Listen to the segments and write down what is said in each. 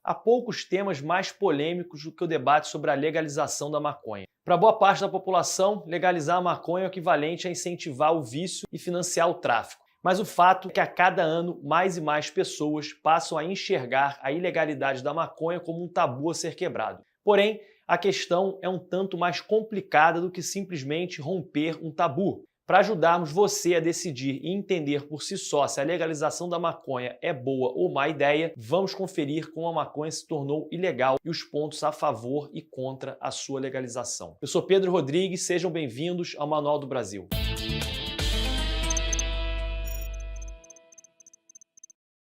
há poucos temas mais polêmicos do que o debate sobre a legalização da maconha. Para boa parte da população, legalizar a maconha é o equivalente a incentivar o vício e financiar o tráfico. Mas o fato é que a cada ano mais e mais pessoas passam a enxergar a ilegalidade da maconha como um tabu a ser quebrado. Porém, a questão é um tanto mais complicada do que simplesmente romper um tabu. Para ajudarmos você a decidir e entender por si só se a legalização da maconha é boa ou má ideia, vamos conferir como a maconha se tornou ilegal e os pontos a favor e contra a sua legalização. Eu sou Pedro Rodrigues, sejam bem-vindos ao Manual do Brasil.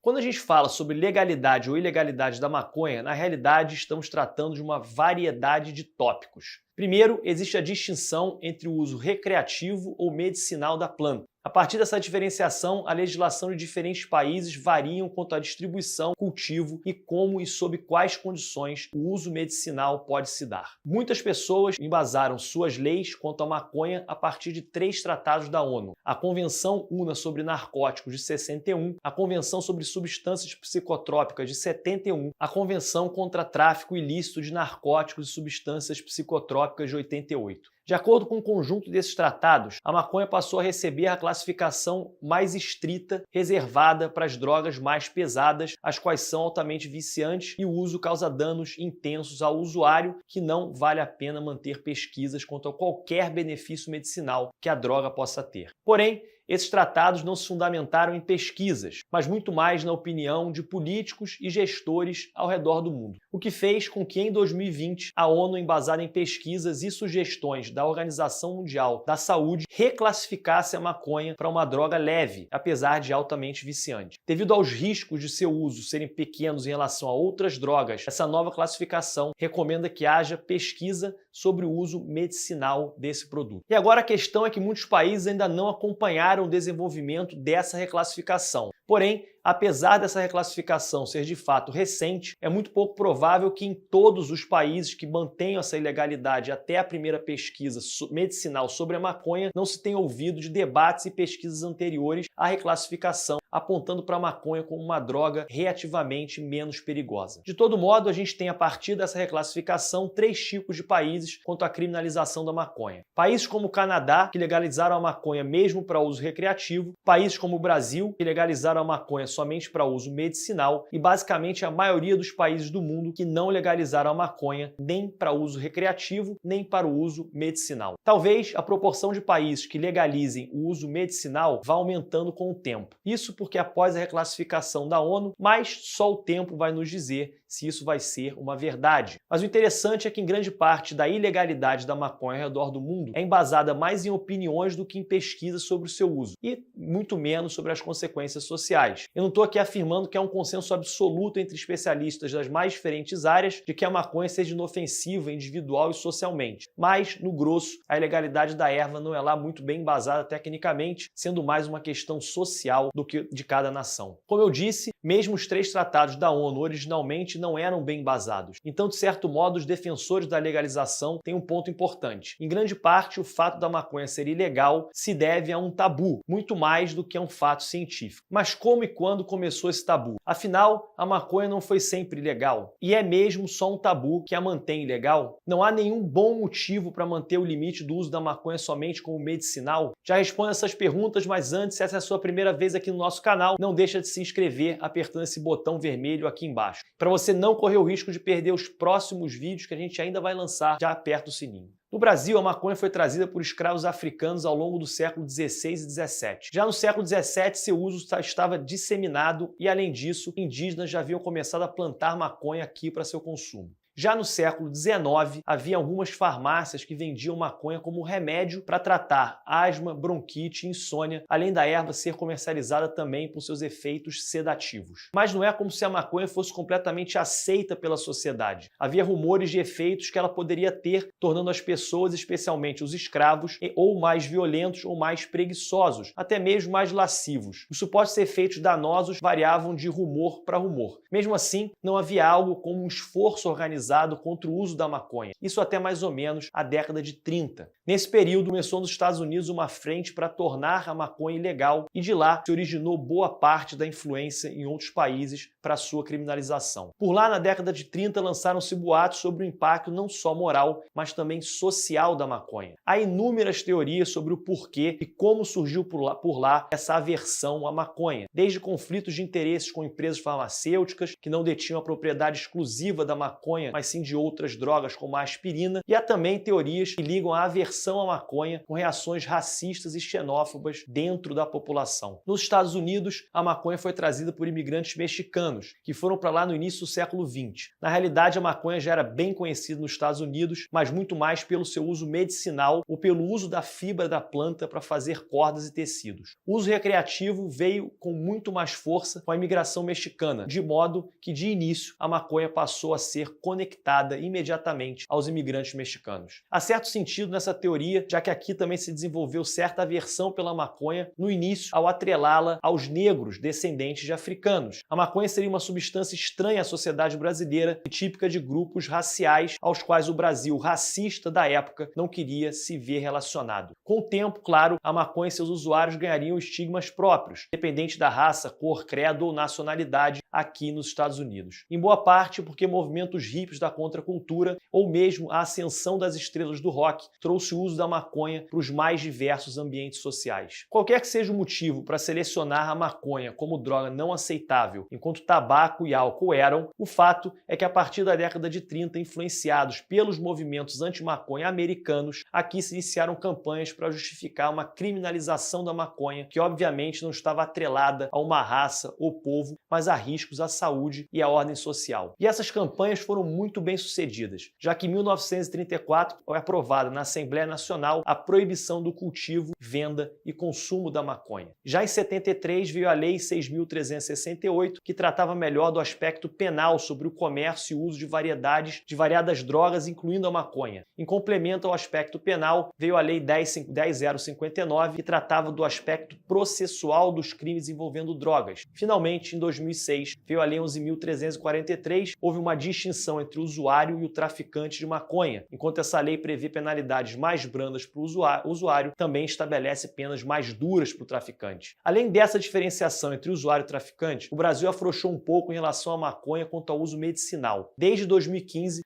Quando a gente fala sobre legalidade ou ilegalidade da maconha, na realidade estamos tratando de uma variedade de tópicos. Primeiro, existe a distinção entre o uso recreativo ou medicinal da planta. A partir dessa diferenciação, a legislação de diferentes países variam quanto à distribuição, cultivo e como e sob quais condições o uso medicinal pode se dar. Muitas pessoas embasaram suas leis quanto à maconha a partir de 3 tratados da ONU: a Convenção UNA sobre Narcóticos de 61, a Convenção sobre Substâncias Psicotrópicas de 71, a Convenção contra Tráfico Ilícito de Narcóticos e Substâncias Psicotrópicas de 88. De acordo com o conjunto desses tratados, a maconha passou a receber a classificação mais estrita, reservada para as drogas mais pesadas, as quais são altamente viciantes e o uso causa danos intensos ao usuário, que não vale a pena manter pesquisas quanto a qualquer benefício medicinal que a droga possa ter. Porém, esses tratados não se fundamentaram em pesquisas, mas muito mais na opinião de políticos e gestores ao redor do mundo. O que fez com que em 2020 a ONU, embasada em pesquisas e sugestões da Organização Mundial da Saúde, reclassificasse a maconha para uma droga leve, apesar de altamente viciante. Devido aos riscos de seu uso serem pequenos em relação a outras drogas, essa nova classificação recomenda que haja pesquisa sobre o uso medicinal desse produto. E agora a questão é que muitos países ainda não acompanharam o desenvolvimento dessa reclassificação. Porém, apesar dessa reclassificação ser de fato recente, é muito pouco provável que em todos os países que mantenham essa ilegalidade até a primeira pesquisa medicinal sobre a maconha não se tenha ouvido de debates e pesquisas anteriores à reclassificação, apontando para a maconha como uma droga relativamente menos perigosa. De todo modo, a gente tem a partir dessa reclassificação 3 tipos de países quanto à criminalização da maconha. Países como o Canadá, que legalizaram a maconha mesmo para uso recreativo, países como o Brasil, que legalizaram a maconha somente para uso medicinal, e basicamente a maioria dos países do mundo que não legalizaram a maconha nem para uso recreativo, nem para o uso medicinal. Talvez a proporção de países que legalizem o uso medicinal vá aumentando com o tempo. Isso porque após a reclassificação da ONU, mas só o tempo vai nos dizer se isso vai ser uma verdade. Mas o interessante é que em grande parte da ilegalidade da maconha ao redor do mundo é embasada mais em opiniões do que em pesquisas sobre o seu uso, e muito menos sobre as consequências sociais. Eu não estou aqui afirmando que é um consenso absoluto entre especialistas das mais diferentes áreas de que a maconha seja inofensiva individual e socialmente, mas, no grosso, a ilegalidade da erva não é lá muito bem embasada tecnicamente, sendo mais uma questão social do que de cada nação. Como eu disse, mesmo os 3 tratados da ONU originalmente não eram bem embasados. Então, de certo modo, os defensores da legalização têm um ponto importante. Em grande parte, o fato da maconha ser ilegal se deve a um tabu, muito mais do que a um fato científico. Mas como e quando começou esse tabu? Afinal, a maconha não foi sempre ilegal. E é mesmo só um tabu que a mantém ilegal? Não há nenhum bom motivo para manter o limite do uso da maconha somente como medicinal? Já respondo essas perguntas, mas antes, se essa é a sua primeira vez aqui no nosso canal, não deixa de se inscrever apertando esse botão vermelho aqui embaixo, para você não correr o risco de perder os próximos vídeos que a gente ainda vai lançar. Já aperta o sininho. No Brasil, a maconha foi trazida por escravos africanos ao longo do século XVI e XVII. Já no século XVII, seu uso estava disseminado e, além disso, indígenas já haviam começado a plantar maconha aqui para seu consumo. Já no século XIX, havia algumas farmácias que vendiam maconha como remédio para tratar asma, bronquite e insônia, além da erva ser comercializada também por seus efeitos sedativos. Mas não é como se a maconha fosse completamente aceita pela sociedade. Havia rumores de efeitos que ela poderia ter, tornando as pessoas, especialmente os escravos, ou mais violentos ou mais preguiçosos, até mesmo mais lascivos. Os supostos efeitos danosos variavam de rumor para rumor. Mesmo assim, não havia algo como um esforço organizado radicalizado contra o uso da maconha, isso até mais ou menos a década de 30. Nesse período, começou nos Estados Unidos uma frente para tornar a maconha ilegal e de lá se originou boa parte da influência em outros países para sua criminalização. Por lá, na década de 30, lançaram-se boatos sobre o impacto não só moral, mas também social da maconha. Há inúmeras teorias sobre o porquê e como surgiu por lá essa aversão à maconha, desde conflitos de interesses com empresas farmacêuticas que não detinham a propriedade exclusiva da maconha, mas sim de outras drogas como a aspirina, e há também teorias que ligam a aversão à maconha com reações racistas e xenófobas dentro da população. Nos Estados Unidos, a maconha foi trazida por imigrantes mexicanos, que foram para lá no início do século XX. Na realidade, a maconha já era bem conhecida nos Estados Unidos, mas muito mais pelo seu uso medicinal ou pelo uso da fibra da planta para fazer cordas e tecidos. O uso recreativo veio com muito mais força com a imigração mexicana, de modo que, de início, a maconha passou a ser conectada imediatamente aos imigrantes mexicanos. Há certo sentido nessa teoria, já que aqui também se desenvolveu certa aversão pela maconha no início ao atrelá-la aos negros descendentes de africanos. A maconha seria uma substância estranha à sociedade brasileira e típica de grupos raciais aos quais o Brasil racista da época não queria se ver relacionado. Com o tempo, claro, a maconha e seus usuários ganhariam estigmas próprios, independente da raça, cor, credo ou nacionalidade aqui nos Estados Unidos. Em boa parte porque movimentos hippies da contracultura ou mesmo a ascensão das estrelas do rock trouxe o uso da maconha para os mais diversos ambientes sociais. Qualquer que seja o motivo para selecionar a maconha como droga não aceitável, enquanto tabaco e álcool eram, o fato é que a partir da década de 30, influenciados pelos movimentos anti-maconha americanos, aqui se iniciaram campanhas para justificar uma criminalização da maconha, que obviamente não estava atrelada a uma raça ou povo, mas a riscos à saúde e à ordem social. E essas campanhas foram muito bem sucedidas, já que em 1934 foi aprovada na Assembleia Nacional a proibição do cultivo, venda e consumo da maconha. Já em 73 veio a Lei 6.368, que tratava melhor do aspecto penal sobre o comércio e uso de variadas drogas, incluindo a maconha. Em complemento ao aspecto penal, veio a Lei 10.059, que tratava do aspecto processual dos crimes envolvendo drogas. Finalmente, em 2006, veio a Lei 11.343, houve uma distinção entre o usuário e o traficante de maconha. Enquanto essa lei prevê penalidades mais brandas para o usuário, também estabelece penas mais duras para o traficante. Além dessa diferenciação entre usuário e traficante, o Brasil afrouxou um pouco em relação à maconha quanto ao uso medicinal. Desde 2015,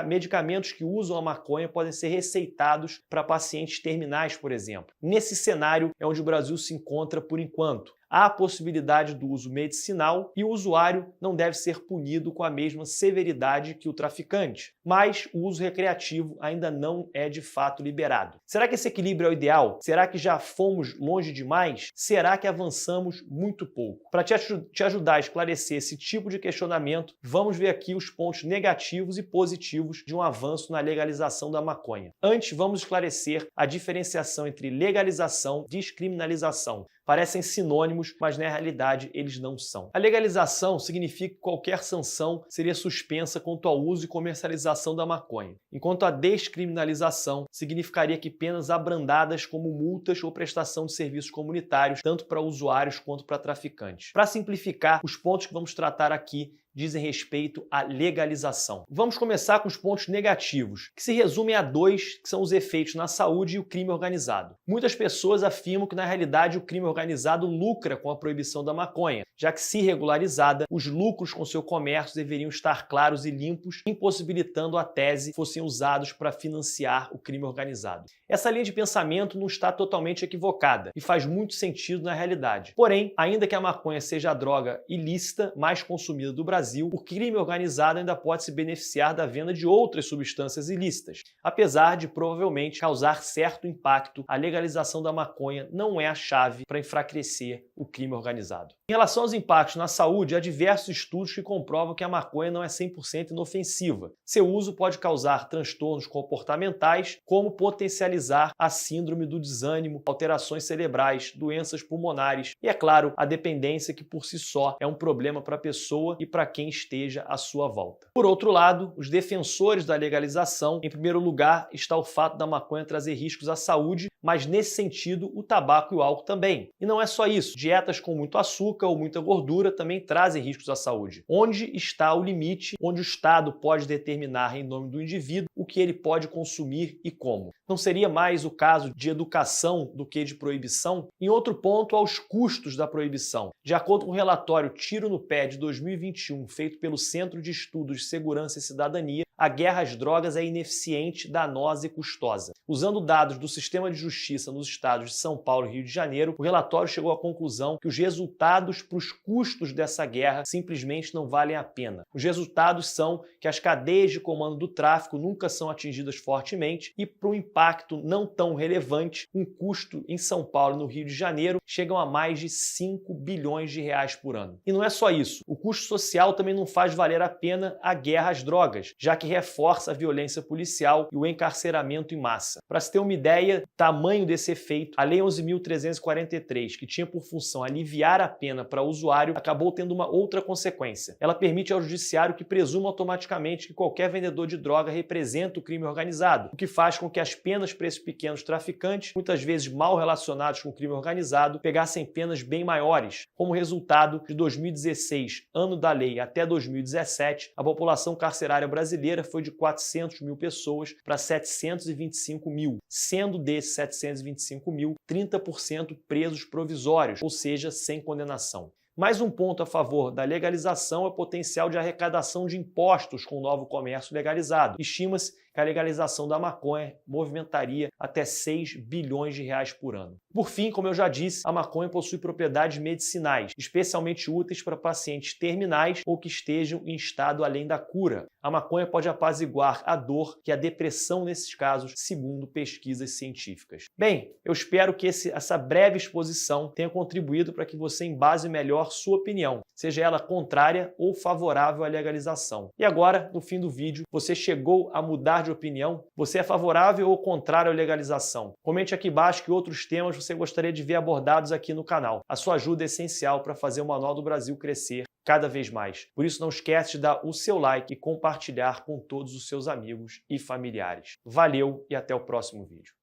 medicamentos que usam a maconha podem ser receitados para pacientes terminais, por exemplo. Nesse cenário é onde o Brasil se encontra por enquanto. Há a possibilidade do uso medicinal e o usuário não deve ser punido com a mesma severidade que o traficante, mas o uso recreativo ainda não é de fato liberado. Será que esse equilíbrio é o ideal? Será que já fomos longe demais? Será que avançamos muito pouco? Para te ajudar a esclarecer esse tipo de questionamento, vamos ver aqui os pontos negativos e positivos de um avanço na legalização da maconha. Antes, vamos esclarecer a diferenciação entre legalização e descriminalização. Parecem sinônimos, mas na realidade eles não são. A legalização significa que qualquer sanção seria suspensa quanto ao uso e comercialização da maconha, enquanto a descriminalização significaria que penas abrandadas como multas ou prestação de serviços comunitários, tanto para usuários quanto para traficantes. Para simplificar, os pontos que vamos tratar aqui dizem respeito à legalização. Vamos começar com os pontos negativos, que se resumem a dois, que são os efeitos na saúde e o crime organizado. Muitas pessoas afirmam que, na realidade, o crime organizado lucra com a proibição da maconha, já que, se regularizada, os lucros com seu comércio deveriam estar claros e limpos, impossibilitando a tese fossem usados para financiar o crime organizado. Essa linha de pensamento não está totalmente equivocada e faz muito sentido na realidade. Porém, ainda que a maconha seja a droga ilícita mais consumida do Brasil, o crime organizado ainda pode se beneficiar da venda de outras substâncias ilícitas. Apesar de provavelmente causar certo impacto, a legalização da maconha não é a chave para enfraquecer o crime organizado. Em relação aos impactos na saúde, há diversos estudos que comprovam que a maconha não é 100% inofensiva. Seu uso pode causar transtornos comportamentais, como potencializar a síndrome do desânimo, alterações cerebrais, doenças pulmonares e, é claro, a dependência, que por si só é um problema para a pessoa e para quem esteja à sua volta. Por outro lado, os defensores da legalização, em primeiro lugar, está o fato da maconha trazer riscos à saúde, mas nesse sentido o tabaco e o álcool também. E não é só isso, dietas com muito açúcar ou muita gordura também trazem riscos à saúde. Onde está o limite, onde o Estado pode determinar em nome do indivíduo o que ele pode consumir e como? Não seria mais o caso de educação do que de proibição? Em outro ponto, aos custos da proibição. De acordo com o relatório Tiro no Pé de 2021, feito pelo Centro de Estudos de Segurança e Cidadania, a guerra às drogas é ineficiente, danosa e custosa. Usando dados do sistema de justiça nos estados de São Paulo e Rio de Janeiro, o relatório chegou à conclusão que os resultados para os custos dessa guerra simplesmente não valem a pena. Os resultados são que as cadeias de comando do tráfico nunca são atingidas fortemente e, para um impacto não tão relevante, um custo em São Paulo e no Rio de Janeiro chegam a mais de 5 bilhões de reais por ano. E não é só isso, o custo social também não faz valer a pena a guerra às drogas, já que reforça a violência policial e o encarceramento em massa. Para se ter uma ideia, tamanho desse efeito, a Lei 11.343, que tinha por função aliviar a pena para o usuário, acabou tendo uma outra consequência. Ela permite ao judiciário que presuma automaticamente que qualquer vendedor de droga representa o crime organizado, o que faz com que as penas para esses pequenos traficantes, muitas vezes mal relacionados com o crime organizado, pegassem penas bem maiores. Como resultado, de 2016, ano da lei, até 2017, a população carcerária brasileira foi de 400 mil pessoas para 725 mil, sendo desses 725 mil, 30% presos provisórios, ou seja, sem condenação. Mais um ponto a favor da legalização é o potencial de arrecadação de impostos com o novo comércio legalizado. Estima-se que a legalização da maconha movimentaria até 6 bilhões de reais por ano. Por fim, como eu já disse, a maconha possui propriedades medicinais, especialmente úteis para pacientes terminais ou que estejam em estado além da cura. A maconha pode apaziguar a dor e a depressão nesses casos, segundo pesquisas científicas. Bem, eu espero que essa breve exposição tenha contribuído para que você embase melhor sua opinião, seja ela contrária ou favorável à legalização. E agora, no fim do vídeo, você chegou a mudar de opinião? Você é favorável ou contrário à legalização? Comente aqui embaixo que outros temas você gostaria de ver abordados aqui no canal. A sua ajuda é essencial para fazer o Manual do Brasil crescer cada vez mais. Por isso, não esquece de dar o seu like e compartilhar com todos os seus amigos e familiares. Valeu e até o próximo vídeo.